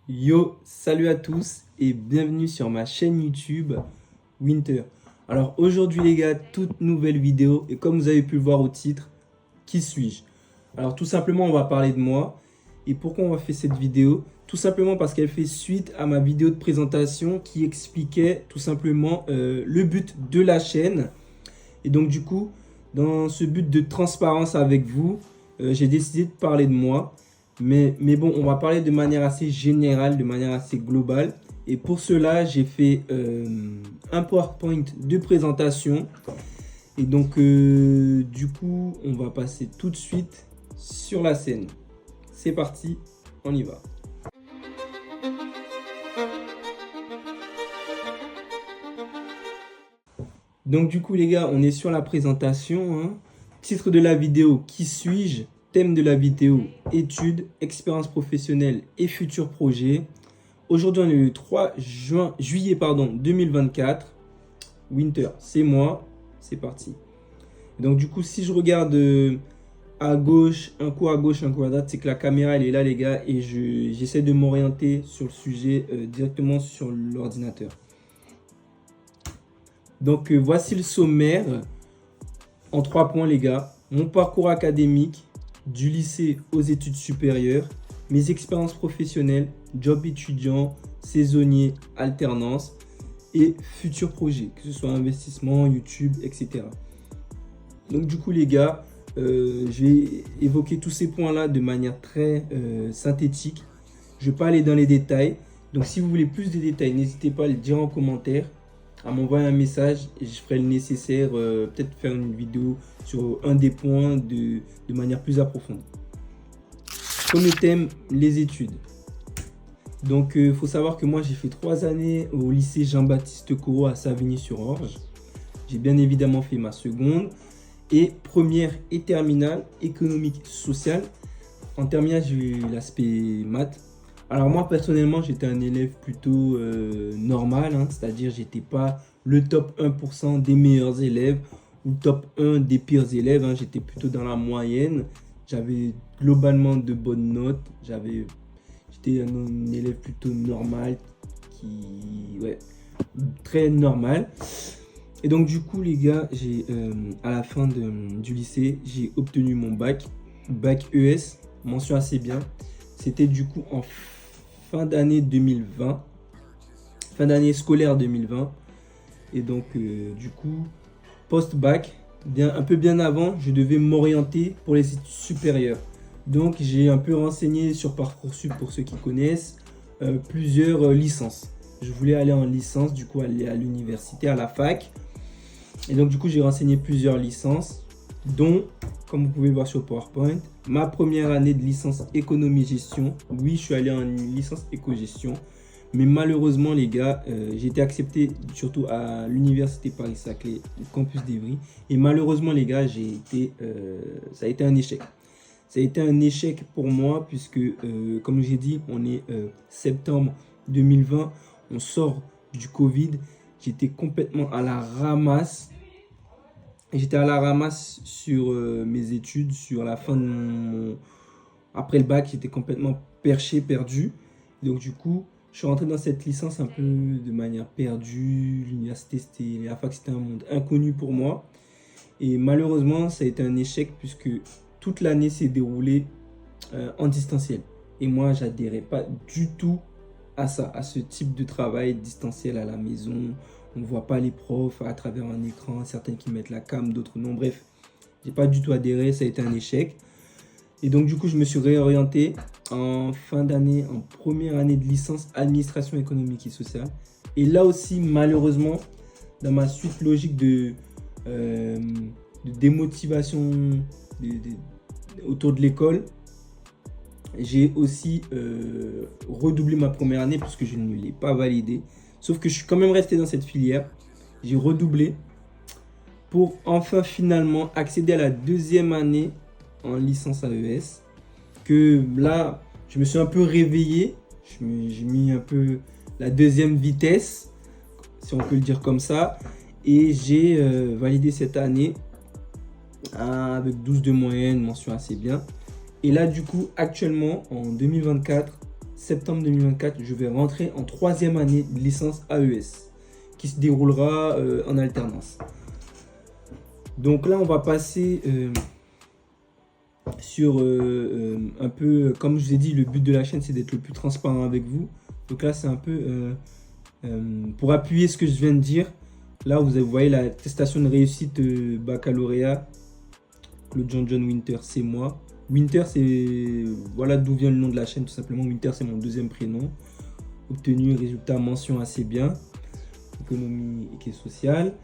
Yo, salut à tous et bienvenue sur ma chaîne YouTube Winter. Alors aujourd'hui les gars, toute nouvelle vidéo et comme vous avez pu le voir au titre, qui suis-je? Alors tout simplement on va parler de moi. Et pourquoi on va faire cette vidéo? Tout simplement parce qu'elle fait suite à ma vidéo de présentation qui expliquait tout simplement le but de la chaîne. Et donc du coup, dans ce but de transparence avec vous, j'ai décidé de parler de moi. Mais bon, on va parler de manière assez générale, de manière assez globale. Et pour cela, j'ai fait un PowerPoint de présentation. Et donc, du coup, on va passer tout de suite sur la scène. C'est parti, on y va. Donc du coup les gars, on est sur la présentation, hein. Titre de la vidéo, qui suis-je? Thème de la vidéo, études, expérience professionnelle et futurs projets. Aujourd'hui on est le 3 juillet 2024. Winter, c'est moi, c'est parti. Donc du coup si je regarde à gauche, un coup à gauche, un coup à droite, c'est que la caméra elle est là les gars et j'essaie de m'orienter sur le sujet directement sur l'ordinateur. Donc voici le sommaire en 3 points les gars. Mon parcours académique du lycée aux études supérieures, mes expériences professionnelles, job étudiant, saisonnier, alternance et futurs projets, que ce soit investissement, YouTube, etc. Donc du coup les gars, je vais évoquer tous ces points-là de manière très synthétique. Je ne vais pas aller dans les détails. Donc si vous voulez plus de détails, n'hésitez pas à le dire en commentaire, à m'envoyer un message et je ferai le nécessaire, peut-être faire une vidéo sur un des points de manière plus approfondie. Premier thème, les études. Donc il faut savoir que moi j'ai fait 3 années au lycée Jean-Baptiste Corot à Savigny-sur-Orge. J'ai bien évidemment fait ma seconde et première et terminale économique sociale. En terminale j'ai eu l'aspect maths. Alors moi personnellement j'étais un élève plutôt normal, hein, c'est-à-dire j'étais pas le top 1% des meilleurs élèves ou top 1 des pires élèves, hein, j'étais plutôt dans la moyenne. J'avais globalement de bonnes notes, j'étais un élève plutôt normal, ouais, très normal. Et donc du coup les gars, à la fin du lycée, j'ai obtenu mon bac ES, mention assez bien. C'était du coup en fin d'année 2020, fin d'année scolaire 2020. Et donc, du coup, post-bac, un peu bien avant, je devais m'orienter pour les études supérieures. Donc, j'ai un peu renseigné sur Parcoursup pour ceux qui connaissent, plusieurs licences. Je voulais aller en licence, du coup, aller à l'université, à la fac. Et donc, du coup, j'ai renseigné plusieurs licences, dont, comme vous pouvez voir sur PowerPoint, ma première année de licence économie-gestion. Oui, je suis allé en licence éco-gestion. Mais malheureusement, les gars, j'ai été accepté surtout à l'université Paris-Saclay, le campus d'Evry. Et malheureusement, les gars, ça a été un échec. Ça a été un échec pour moi puisque, comme j'ai dit, on est septembre 2020. On sort du Covid. J'étais complètement à la ramasse. J'étais à la ramasse sur mes études, sur la fin de mon... Après le bac, j'étais complètement perdu. Donc du coup, je suis rentré dans cette licence un peu de manière perdue. L'université, la fac, c'était un monde inconnu pour moi. Et malheureusement, ça a été un échec puisque toute l'année s'est déroulée en distanciel. Et moi, j'adhérais pas du tout à ça, à ce type de travail distanciel à la maison. On ne voit pas les profs à travers un écran, certains qui mettent la cam, d'autres non. Bref, j'ai pas du tout adhéré, ça a été un échec. Et donc du coup, je me suis réorienté en fin d'année, en première année de licence administration économique et sociale. Et là aussi, malheureusement, dans ma suite logique de démotivation autour de l'école, j'ai aussi redoublé ma première année puisque je ne l'ai pas validée. Sauf que je suis quand même resté dans cette filière. J'ai redoublé pour enfin finalement accéder à la deuxième année en licence AES. Que là, je me suis un peu réveillé. J'ai mis un peu la deuxième vitesse, si on peut le dire comme ça. Et j'ai validé cette année avec 12 de moyenne, mention assez bien. Et là, du coup, actuellement, en 2024, septembre 2024, je vais rentrer en 3e année de licence AES qui se déroulera en alternance. Donc là, on va passer sur un peu, comme je vous ai dit, le but de la chaîne, c'est d'être le plus transparent avec vous. Donc là, c'est un peu pour appuyer ce que je viens de dire. Là, vous voyez l'attestation de réussite baccalauréat. Claude John Winter, c'est moi. Winter, c'est, voilà d'où vient le nom de la chaîne, tout simplement. Winter, c'est mon 2e prénom. Obtenu, résultat, mention assez bien. Économie et sociale.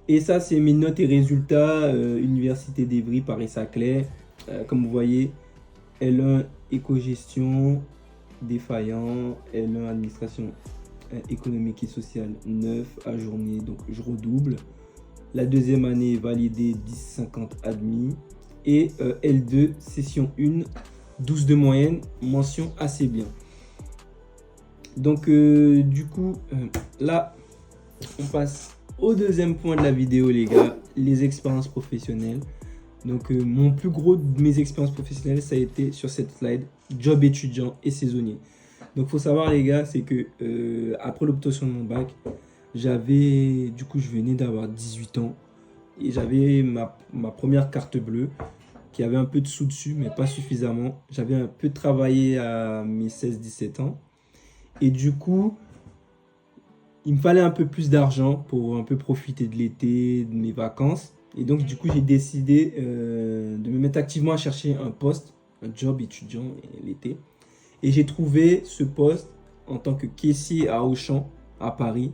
Et ça, c'est mes notes et résultats. Université d'Evry, Paris-Saclay. Comme vous voyez, L1, éco-gestion, défaillant. L1, administration économique et sociale, 9, ajourné. Donc, je redouble. La 2e année, validée, 10,50 admis. Et L2, session 1, 12 de moyenne, mention assez bien. Donc, du coup, là, on passe au 2e point de la vidéo, les gars, les expériences professionnelles. Donc, mon plus gros de mes expériences professionnelles, ça a été sur cette slide, job étudiant et saisonnier. Donc, il faut savoir, les gars, c'est que après l'obtention de mon bac, du coup, je venais d'avoir 18 ans et j'avais ma première carte bleue qui avait un peu de sous dessus, mais pas suffisamment. J'avais un peu travaillé à mes 16-17 ans. Et du coup, il me fallait un peu plus d'argent pour un peu profiter de l'été, de mes vacances. Et donc, du coup, j'ai décidé de me mettre activement à chercher un poste, un job étudiant l'été. Et j'ai trouvé ce poste en tant que caissier à Auchan, à Paris.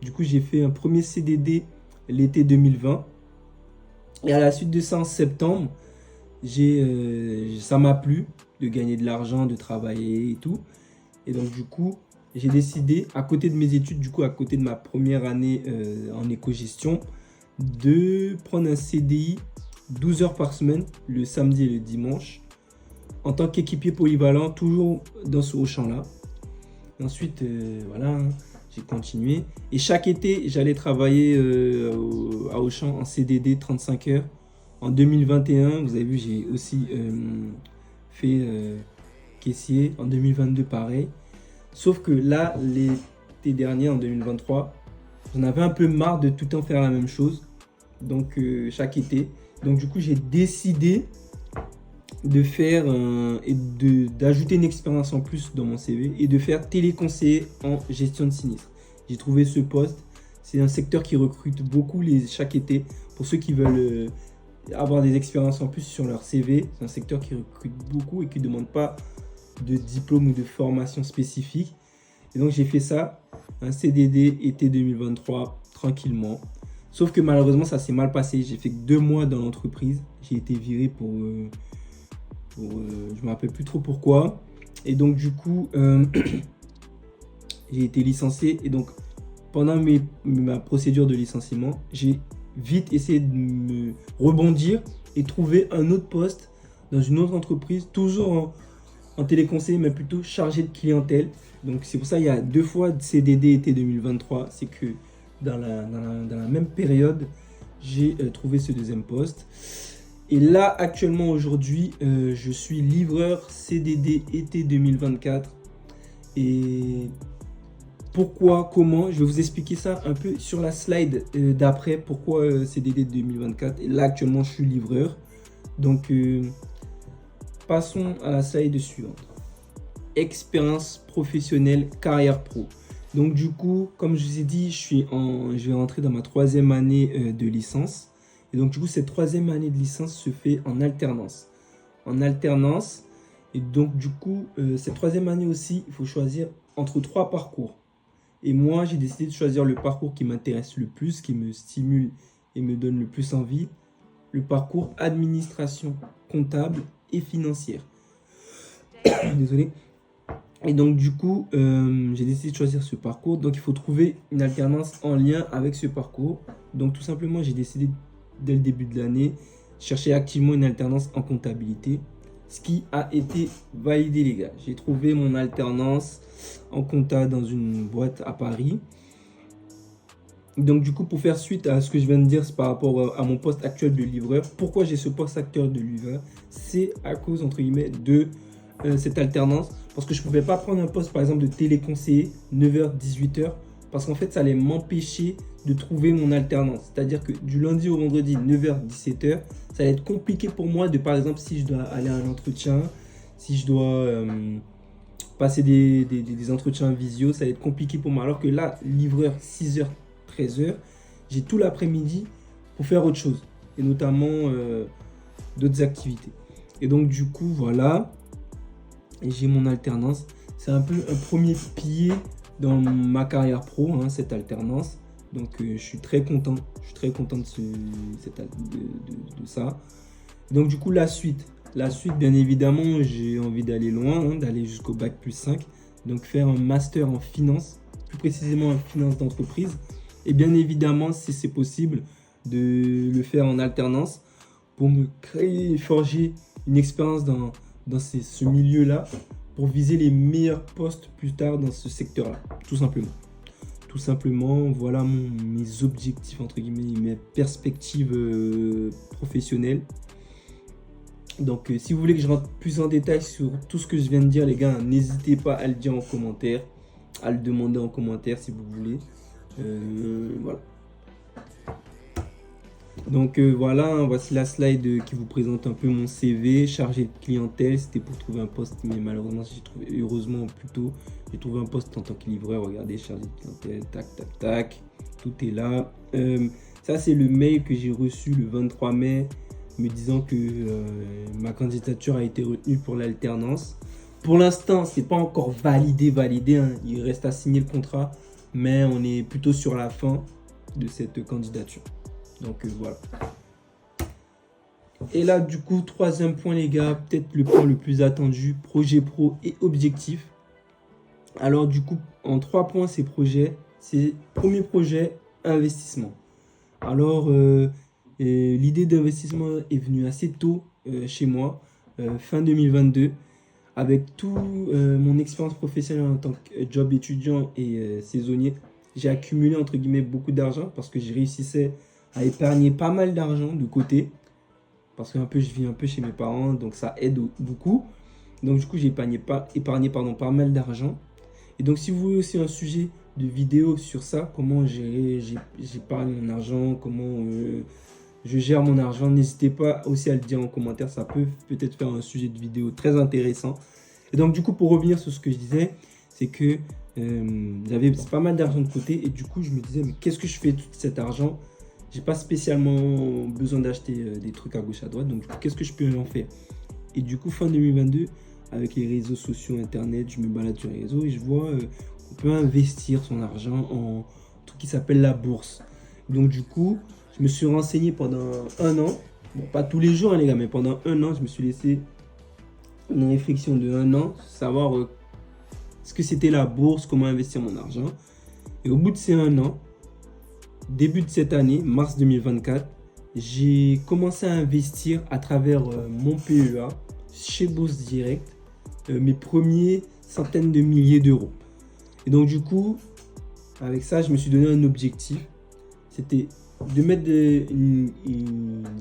Du coup, j'ai fait un premier CDD l'été 2020. Et à la suite de ça, en septembre, ça m'a plu de gagner de l'argent, de travailler et tout. Et donc, du coup, j'ai décidé, à côté de mes études, du coup, à côté de ma première année en éco-gestion, de prendre un CDI 12 heures par semaine, le samedi et le dimanche, en tant qu'équipier polyvalent, toujours dans ce Auchan-là. Ensuite, voilà, j'ai continué. Et chaque été, j'allais travailler à Auchan en CDD 35 heures. En 2021, vous avez vu, j'ai aussi fait caissier. En 2022, pareil. Sauf que là, l'été dernier, en 2023, j'en avais un peu marre de tout le temps faire la même chose. Donc, chaque été. Donc, du coup, j'ai décidé de faire d'ajouter une expérience en plus dans mon CV et de faire téléconseiller en gestion de sinistre. J'ai trouvé ce poste. C'est un secteur qui recrute beaucoup chaque été. Pour ceux qui veulent avoir des expériences en plus sur leur CV, c'est un secteur qui recrute beaucoup et qui ne demande pas de diplôme ou de formation spécifique. Et donc, j'ai fait ça, un CDD été 2023, tranquillement. Sauf que malheureusement, ça s'est mal passé. J'ai fait que 2 mois dans l'entreprise. J'ai été viré pour je ne me rappelle plus trop pourquoi. Et donc, du coup, j'ai été licencié. Et donc, pendant ma procédure de licenciement, j'ai vite essayé de me rebondir et trouver un autre poste dans une autre entreprise, toujours en téléconseil, mais plutôt chargé de clientèle. Donc, c'est pour ça qu'il y a 2 fois de CDD été 2023. C'est que dans la même période, j'ai trouvé ce 2e poste. Et là, actuellement, aujourd'hui, je suis livreur CDD été 2024. Et pourquoi, comment, je vais vous expliquer ça un peu sur la slide d'après. Pourquoi CDD 2024. Et là, actuellement, je suis livreur. Donc, passons à la slide suivante. Expérience professionnelle, carrière pro. Donc, du coup, comme je vous ai dit, je vais rentrer dans ma 3e année de licence. Et donc, du coup, cette 3e année de licence se fait en alternance. En alternance. Et donc, du coup, cette 3e année aussi, il faut choisir entre 3 parcours. Et moi, j'ai décidé de choisir le parcours qui m'intéresse le plus, qui me stimule et me donne le plus envie. Le parcours administration comptable et financière. Désolé. Et donc, du coup, j'ai décidé de choisir ce parcours. Donc, il faut trouver une alternance en lien avec ce parcours. Donc, tout simplement, j'ai décidé dès le début de l'année, chercher activement une alternance en comptabilité, ce qui a été validé, les gars. J'ai trouvé mon alternance en compta dans une boîte à Paris. Donc, du coup, pour faire suite à ce que je viens de dire par rapport à mon poste actuel de livreur, pourquoi j'ai ce poste actuel de livreur, c'est à cause, entre guillemets, de cette alternance. parce que je ne pouvais pas prendre un poste, par exemple, de téléconseiller 9h, 18h, parce qu'en fait, ça allait m'empêcher de trouver mon alternance. C'est-à-dire que du lundi au vendredi, 9h, 17h, ça allait être compliqué pour moi de, par exemple, si je dois aller à un entretien, si je dois passer des entretiens visio, ça va être compliqué pour moi. Alors que là, livreur 6h, 13h, j'ai tout l'après-midi pour faire autre chose, et notamment d'autres activités. Et donc du coup, voilà, j'ai mon alternance. C'est un peu un premier pied dans ma carrière pro, hein, cette alternance. Donc je suis très content. Je suis très content de ça. Donc du coup, la suite, bien évidemment, j'ai envie d'aller loin, hein, d'aller jusqu'au bac plus 5. Donc faire un master en finance, plus précisément en finance d'entreprise. Et bien évidemment, si c'est possible, de le faire en alternance pour me créer et forger une expérience dans ce milieu-là, pour viser les meilleurs postes plus tard dans ce secteur-là, tout simplement. Tout simplement, voilà mes objectifs, entre guillemets, mes perspectives professionnelles. Donc, si vous voulez que je rentre plus en détail sur tout ce que je viens de dire, les gars, n'hésitez pas à le dire en commentaire, à le demander en commentaire si vous voulez. Voilà. Donc voilà, hein, voici la slide qui vous présente un peu mon CV, chargé de clientèle. C'était pour trouver un poste, mais malheureusement, heureusement plutôt, j'ai trouvé un poste en tant que livreur. Regardez, chargé de clientèle, tac, tac, tac, tout est là. Ça, c'est le mail que j'ai reçu le 23 mai, me disant que ma candidature a été retenue pour l'alternance. Pour l'instant, c'est pas encore validé, hein. Il reste à signer le contrat, mais on est plutôt sur la fin de cette candidature. Donc voilà. Et là, du coup, troisième point, les gars, peut-être le point le plus attendu, projet pro et objectif. Alors du coup, en 3 points, ces projets, c'est premier projet, investissement. Alors, l'idée d'investissement est venue assez tôt chez moi, fin 2022, avec tout mon expérience professionnelle en tant que job étudiant et saisonnier. J'ai accumulé, entre guillemets, beaucoup d'argent parce que je réussissais à épargner pas mal d'argent de côté, parce que je vis un peu chez mes parents, donc ça aide beaucoup. Donc du coup, j'ai épargné pas mal d'argent. Et donc si vous voulez aussi un sujet de vidéo sur ça, comment j'épargne mon argent, comment je gère mon argent, n'hésitez pas aussi à le dire en commentaire, ça peut peut-être faire un sujet de vidéo très intéressant. Et donc du coup, pour revenir sur ce que je disais, c'est que j'avais pas mal d'argent de côté, et du coup je me disais, mais qu'est-ce que je fais de tout cet argent? J'ai pas spécialement besoin d'acheter des trucs à gauche à droite, donc qu'est-ce que je peux en faire? Et du coup, fin 2022, avec les réseaux sociaux, internet, je me balade sur les réseaux et je vois qu'on peut investir son argent en un truc qui s'appelle la bourse. Donc du coup, je me suis renseigné pendant 1 an, bon pas tous les jours, hein, les gars, mais pendant 1 an, je me suis laissé une réflexion de 1 an, savoir ce que c'était la bourse, comment investir mon argent. Et au bout de ces 1 an, début de cette année, mars 2024, j'ai commencé à investir à travers mon PEA chez Bourse Direct, mes premiers centaines de milliers d'euros. Et donc du coup, avec ça, je me suis donné un objectif. C'était de mettre de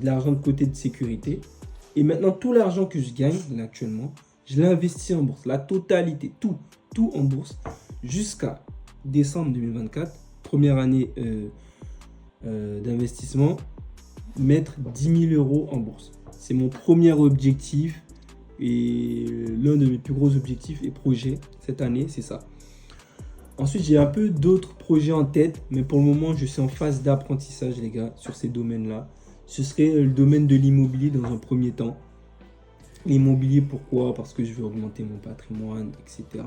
l'argent de côté de sécurité. Et maintenant, tout l'argent que je gagne là, actuellement, je l'ai investi en bourse. La totalité, tout en bourse, jusqu'à décembre 2024, première année d'investissement, mettre 10 000 euros en bourse. C'est mon premier objectif et l'un de mes plus gros objectifs et projets cette année, c'est ça. Ensuite, j'ai un peu d'autres projets en tête, mais pour le moment, je suis en phase d'apprentissage, les gars, sur ces domaines-là. Ce serait le domaine de l'immobilier dans un premier temps. L'immobilier, pourquoi? Parce que je veux augmenter mon patrimoine, etc.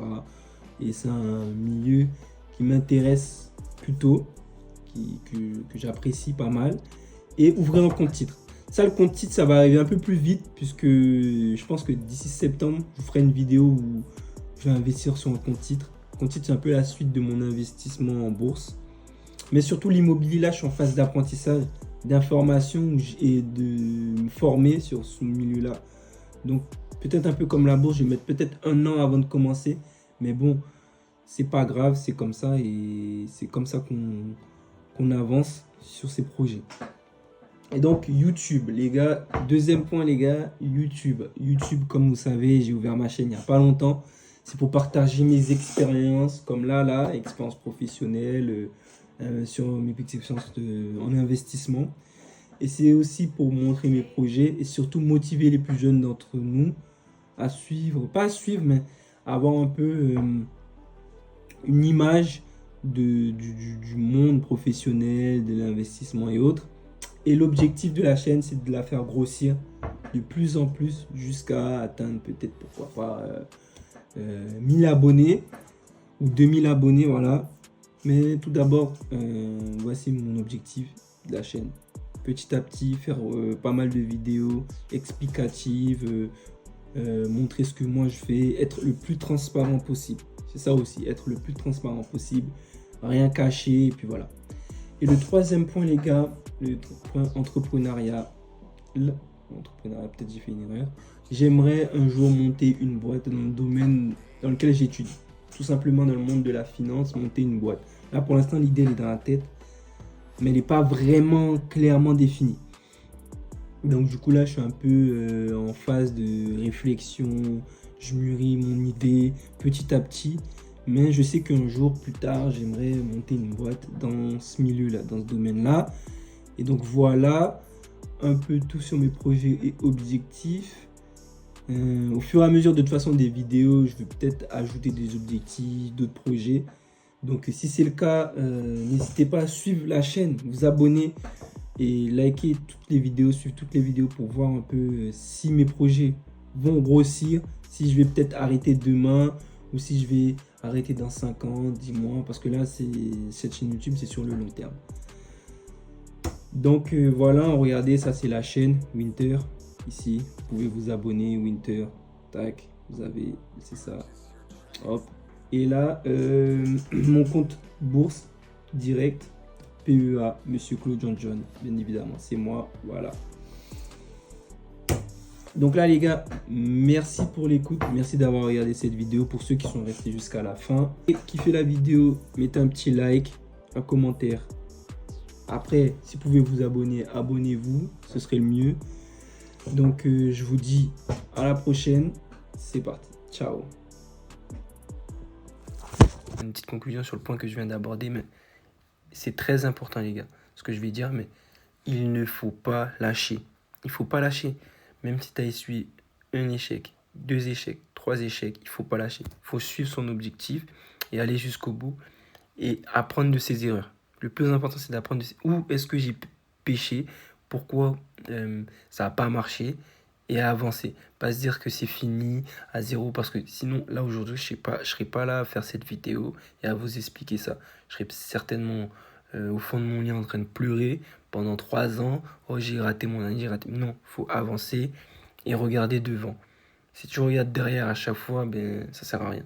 Et c'est un milieu qui m'intéresse plutôt, que j'apprécie pas mal. Et ouvrir un compte titre. Ça, le compte titre, ça va arriver un peu plus vite, puisque je pense que d'ici septembre, je vous ferai une vidéo où je vais investir sur un compte titre. Le compte titre, c'est un peu la suite de mon investissement en bourse. Mais surtout, l'immobilier, là, je suis en phase d'apprentissage, d'information et de me former sur ce milieu-là. Donc, peut-être un peu comme la bourse, je vais mettre peut-être 1 an avant de commencer. Mais bon, c'est pas grave, c'est comme ça et c'est comme ça qu'on avance sur ces projets. Et donc YouTube, les gars, deuxième point, les gars, YouTube. YouTube, comme vous savez, j'ai ouvert ma chaîne il n'y a pas longtemps. C'est pour partager mes expériences, comme là, expérience professionnelle, sur mes expériences en investissement. Et c'est aussi pour montrer mes projets et surtout motiver les plus jeunes d'entre nous à suivre, pas à suivre, mais à avoir un peu une image du monde professionnel, de l'investissement et autres. Et l'objectif de la chaîne, c'est de la faire grossir de plus en plus jusqu'à atteindre peut-être, pourquoi pas, 1000 abonnés ou 2000 abonnés, voilà. Mais tout d'abord, voici mon objectif de la chaîne. Petit à petit, faire pas mal de vidéos explicatives, montrer ce que moi je fais, être le plus transparent possible. C'est ça aussi, être le plus transparent possible, rien cacher, et puis voilà. Et le troisième point, les gars, le point entrepreneuriat. L'entrepreneuriat, peut-être j'ai fait une erreur. J'aimerais un jour monter une boîte dans le domaine dans lequel j'étudie. Tout simplement dans le monde de la finance, monter une boîte. Là, pour l'instant, l'idée elle est dans la tête, mais elle n'est pas vraiment clairement définie. Donc du coup là je suis un peu en phase de réflexion, je mûris mon idée petit à petit, mais je sais qu'un jour plus tard j'aimerais monter une boîte dans ce milieu-là, dans ce domaine-là. Et donc voilà un peu tout sur mes projets et objectifs. Au fur et à mesure de toute façon des vidéos, je vais peut-être ajouter des objectifs, d'autres projets. Donc si c'est le cas, n'hésitez pas à suivre la chaîne, vous abonner et liker toutes les vidéos, suivre toutes les vidéos pour voir un peu si mes projets vont grossir, si je vais peut-être arrêter demain ou si je vais arrêter dans 5 ans, 10 mois, parce que là, cette chaîne YouTube, c'est sur le long terme. Donc voilà, regardez, ça c'est la chaîne Winter, ici, vous pouvez vous abonner, Winter, tac, vous avez, c'est ça, hop. Et là, mon compte bourse direct, PEA, Monsieur Claude John, bien évidemment, c'est moi, voilà. Donc là les gars, merci pour l'écoute, merci d'avoir regardé cette vidéo, pour ceux qui sont restés jusqu'à la fin. Et qui fait la vidéo, mettez un petit like, un commentaire. Après, si vous pouvez vous abonner, abonnez-vous, ce serait le mieux. Donc je vous dis à la prochaine, c'est parti, ciao. Une petite conclusion sur le point que je viens d'aborder, mais c'est très important les gars, ce que je vais dire, mais il ne faut pas lâcher. Il ne faut pas lâcher. Même si tu as essuyé un échec, 2 échecs, 3 échecs, il ne faut pas lâcher. Il faut suivre son objectif et aller jusqu'au bout et apprendre de ses erreurs. Le plus important, c'est d'apprendre où est-ce que j'ai péché, pourquoi ça n'a pas marché et à avancer. Pas se dire que c'est fini à zéro parce que sinon, là aujourd'hui, je ne serais pas là à faire cette vidéo et à vous expliquer ça. Je serais certainement au fond de mon lit en train de pleurer pendant 3 ans. Oh, j'ai raté mon année, j'ai raté. Non, il faut avancer et regarder devant. Si tu regardes derrière à chaque fois, ben, ça sert à rien.